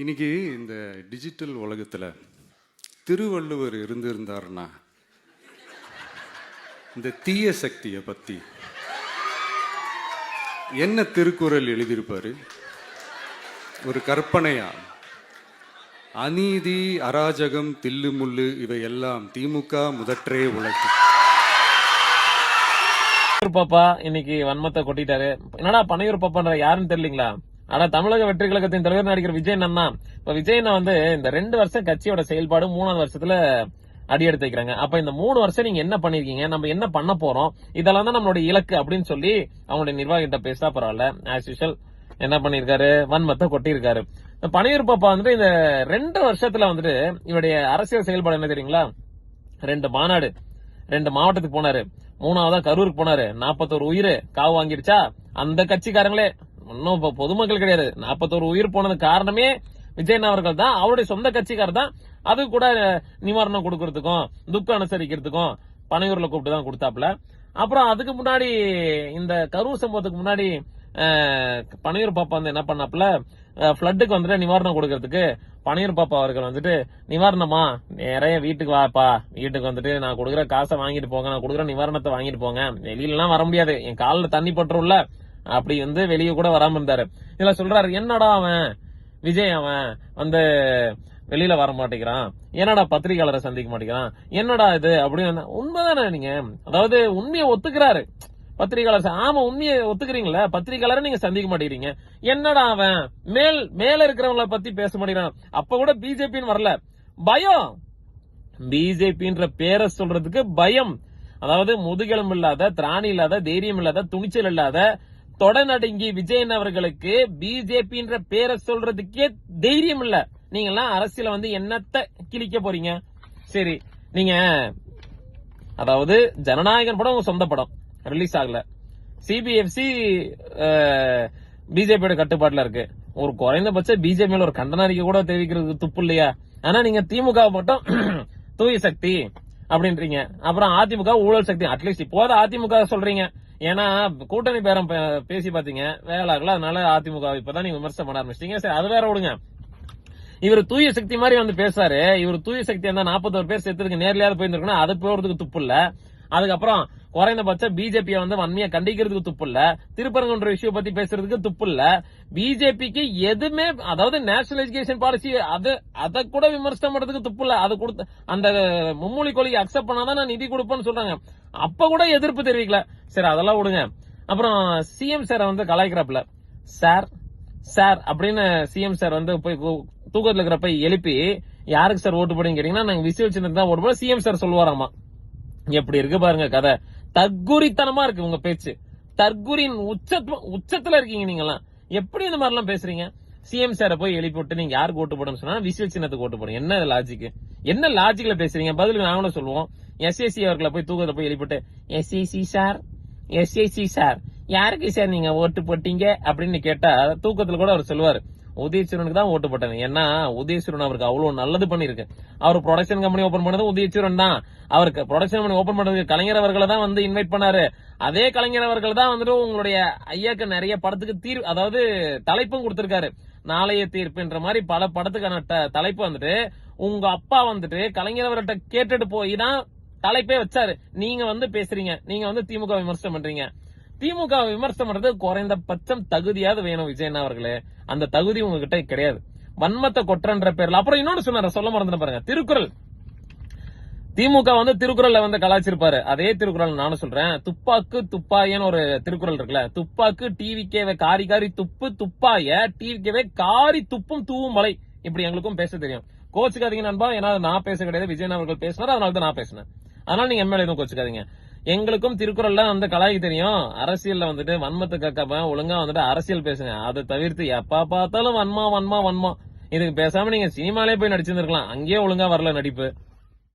இன்னைக்கு இந்த டிஜிட்டல் உலகத்தில் திருவள்ளுவர் இருந்திருந்தாருன்னா இந்த தீய சக்தியை பற்றி என்ன திருக்குறள் எழுதியிருப்பாரு? ஒரு கற்பனையா, அநீதி, அராஜகம், தில்லுமுள்ளு இவையெல்லாம் திமுக முதற்றே உலகு. பாப்பா இன்னைக்கு வன்மத்தை கொட்டிட்டாரு. என்னடா பனையூர் பாப்பான்ற யாருன்னு தெரியலீங்களா? ஆனா தமிழக வெற்றி கழகத்தின் தலைவர் நடிகர் விஜய் அண்ணா இப்ப விஜய் அண்ணா இந்த 2 வருஷம் கட்சியோட செயல்பாடு 3வது வருஷத்துல அடி எடுத்து வைக்கிறாங்க. அப்ப இந்த 3 வருஷம் நீங்க என்ன பண்ணிருக்கீங்க, நம்ம என்ன பண்ண போறோம், இதெல்லாம் தான் நம்மளுடைய இலக்கு அப்படின்னு சொல்லி அவங்களுடைய நிர்வாகிகிட்ட பேசா பரவாயில்ல. ஆஸ் யூஷுவல் என்ன பண்ணிருக்காரு, வன்மத்தை கொட்டியிருக்காரு. பனையூர் பாப்பா இந்த 2 வருஷத்துல இவருடைய அரசியல் செயல்பாடு என்ன தெரியுங்களா? 2 மாநாடு, 2 மாவட்டத்துக்கு போனாரு, 3வதா கரூருக்கு போனாரு. 41 உயிர் காவு வாங்கிருச்சா? அந்த கட்சிக்காரங்களே, இன்னும் பொதுமக்கள் கிடையாது. 41 உயிர் போனது காரணமே விஜயன் அவர்கள் தான், அவருடைய சொந்த கட்சிக்காரர் தான். அது கூட நிவாரணம் கொடுக்கறதுக்கும் துக்கம் அனுசரிக்கிறதுக்கும் பனையூர்ல கூப்பிட்டு தான் கொடுத்தாப்ல. அப்புறம் அதுக்கு முன்னாடி இந்த கரூர் சம்பவத்துக்கு முன்னாடி பனையூர் பாப்பா என்ன பண்ணாப்ல, பிளட்டுக்கு நிவாரணம் கொடுக்கறதுக்கு பனையூர் பாப்பா அவர்கள் நிவாரணமா நிறைய வீட்டுக்கு வாப்பா, வீட்டுக்கு நான் கொடுக்குற காசை வாங்கிட்டு போங்க, நான் கொடுக்குற நிவாரணத்தை வாங்கிட்டு போங்க, வெளியில வர முடியாது, என் காலில் தண்ணி பட்டுரும்ல, அப்படி வெளியே கூட வராம இருந்தாரு. இதுல சொல்றாரு, என்னடா அவன் விஜய் அவன் வெளியில வர மாட்டேங்கிறான், என்னடா பத்திரிகையாளரை சந்திக்க மாட்டேங்கிறான், என்னடா இது அப்படின்னு. உண்மைதானே? நீங்க அதாவது உண்மையை ஒத்துக்கிறாரு பத்திரிகையாளர். ஆமா, உண்மையை ஒத்துக்கிறீங்களா? பத்திரிகையாளரை நீங்க சந்திக்க மாட்டேங்கிறீங்க. என்னடா அவன் மேல இருக்கிறவங்களை பத்தி பேச மாட்டேங்கிறான். அப்ப கூட பிஜேபின்னு வரல, பயம். பிஜேபின்ற பேரை சொல்றதுக்கு பயம். அதாவது முதுகெலும் இல்லாத, திராணி இல்லாத, தைரியம் இல்லாத, துணிச்சல் இல்லாத, தொடநடுங்கி விஜயன் அவர்களுக்கு பிஜேபின்ற பேரை சொல்றதுக்கே தைரியம் இல்ல. நீங்க எல்லாம் அரசியல என்னத்தை கிழிக்க போறீங்க? சரி, நீங்க அதாவது ஜனநாயகன் படம் உங்க சொந்த படம் ரிலீஸ் ஆகல, சிபிஎஃப்சி பிஜேபியோட கட்டுப்பாட்டுல இருக்கு. ஒரு குறைந்தபட்ச பிஜேபி ஒரு கண்டன அறிக்கை கூட தெரிவிக்கிறதுக்கு துப்பு இல்லையா? ஆனா நீங்க திமுக மட்டும் தூய சக்தி அப்படின்றீங்க, அப்புறம் அதிமுக ஊழல் சக்தி. அட்லீஸ்ட் இப்போது அதிமுக சொல்றீங்க, ஏன்னா கூட்டணி பேரம் பேசி பாத்தீங்க, வேலை ஆகல, அதனால அதிமுக இப்பதான் நீங்க விமர்சனம் பண்ண ஆரம்பிச்சிட்டீங்க. சரி, அது வேற விடுங்க. இவர் தூய சக்தி மாதிரி பேசுறாரு. இவர் தூய சக்தி 41 பேர் செத்துருக்கு, நேர்லயாவது போயிருந்திருக்கணும், அது போறதுக்கு துப்பு இல்ல. அதுக்கப்புறம் குறைந்தபட்ச பிஜேபி வன்மையா கண்டிக்கிறதுக்கு துப்பு இல்ல, திருப்பரங்குன்ற விஷயம் பத்தி பேசுறதுக்கு துப்பு இல்ல. பிஜேபிக்கு எதுவுமே, அதாவது நேஷனல் எஜுகேஷன் பாலிசி அத கூட விமர்சனம் பண்றதுக்கு துப்பு இல்ல. அது கொடுத்து அந்த மும்மொழி கொள்கை அக்செப்ட் பண்ணாதான் நான் நிதி கொடுப்பேன்னு சொல்றாங்க, அப்ப கூட எதிர்ப்பு தெரிவிக்கல. சரி, அதெல்லாம் விடுங்க. அப்புறம் சிஎம் சார் கலாய்க்கிறாப்ல, சார் சார் அப்படின்னு சிஎம் சார் போய் தூக்கத்துல இருக்கிறப்ப எழுப்பி, யாருக்கு சார் ஓட்டு போடுங்க கேட்டீங்கன்னா, நாங்க விசில் சின்னத்துக்கு தான் ஓட்டு போட சிஎம் சார் சொல்லுவாராமா. எப்படி இருக்கு பாருங்க கதை. தற்குறித்தனமா இருக்கு உங்க பேச்சு. தற்குறியின் உச்சத்துல இருக்கீங்க நீங்கலாம். எப்படி இந்த மாதிரி எல்லாம் பேசுறீங்க? சிஎம் சார போய் எழுப்பி விட்டு நீங்க யாருக்கு ஓட்டு போடணும்னு சொன்னா விசில் சின்னத்துக்கு ஓட்டு போடுங்க. என்ன லாஜிக்? என்ன லாஜிக்ல பேசுறீங்க? பதில் நாங்களும் சொல்லுவோம். எஸ்ஏசி அவர்களை போய் தூக்கத்துல போய் எழுப்பிட்டு, எஸ்ஏசி சார், எஸ்ஏசி சார், யாருக்கு சார் நீங்க ஓட்டு போட்டீங்க அப்படின்னு கேட்டா தூக்கத்துல கூட அவர் சொல்லுவாரு, உதயசூரனுக்கு தான் ஓட்டு போட்டாங்க. ஏன்னா உதயசூரன் அவருக்கு அவ்வளவு நல்லது பண்ணிருக்கு. அவர் ப்ரொடக்ஷன் கம்பெனி ஓபன் பண்ணது உதயசூரன் தான். அவருக்கு ப்ரொடக்ஷன் கம்பெனி ஓபன் பண்ணதுக்கு கலைஞர் அவர்களை தான் இன்வைட் பண்ணாரு. அதே கலைஞர் அவர்கள் தான் உங்களுடைய ஐயாக்கு நிறைய படத்துக்கு அதாவது தலைப்பும் கொடுத்திருக்காரு. நாளைய தீர்ப்புன்ற மாதிரி பல படத்துக்கான தலைப்பு உங்க அப்பா கலைஞர் அவர்கிட்ட கேட்டுட்டு போய் தான் தலைப்பே வச்சாரு. நீங்க பேசுறீங்க, நீங்க திமுக விமர்சனம் பண்றீங்க. திமுக விமர்சனம் பண்றது குறைந்தபட்சம் தகுதியாவது வேணும் விஜயன் அவர்களே. அந்த தகுதி உங்ககிட்ட கிடையாது. வன்மத்தை கொற்றன்ற பேர்ல. அப்புறம் இன்னொன்னு சொன்னாரு, சொல்ல மறந்துட்டு பாருங்க, திருக்குறள். திமுக திருக்குறள்ல கலாச்சிருப்பாரு. அதே திருக்குறள் நானும் சொல்றேன். துப்பாக்கு துப்பாயன்னு ஒரு திருக்குறள் இருக்குல்ல, துப்பாக்கு டிவிக்கேவை காரி காரி துப்பு, துப்பாய டிவிக்கேவை காரி துப்பும் தூவும் மலை. இப்படி எங்களுக்கும் பேச தெரியும். கோச்சுக்காதீங்க நண்பா, ஏன்னா நான் பேச கிடையாது, விஜயன் அவர்கள் பேசினார், அதனாலதான் நான் பேசினேன். அதனால நீங்க எம்எல்ஏ எதுவும் கோச்சுக்காதீங்க. எங்களுக்கும் திருக்குறள்ல கலாய்க்கு தெரியும். அரசியல்ல வன்மத்தை கக்காம ஒழுங்கா அரசியல் பேசுங்க. அதை தவிர்த்து எப்ப பார்த்தாலும் வன்மா வன்மா வன்மா, இதுக்கு பேசாம நீங்க சினிமாலே போய் நடிச்சிருந்திருக்கலாம். அங்கேயே ஒழுங்கா வரல நடிப்பு.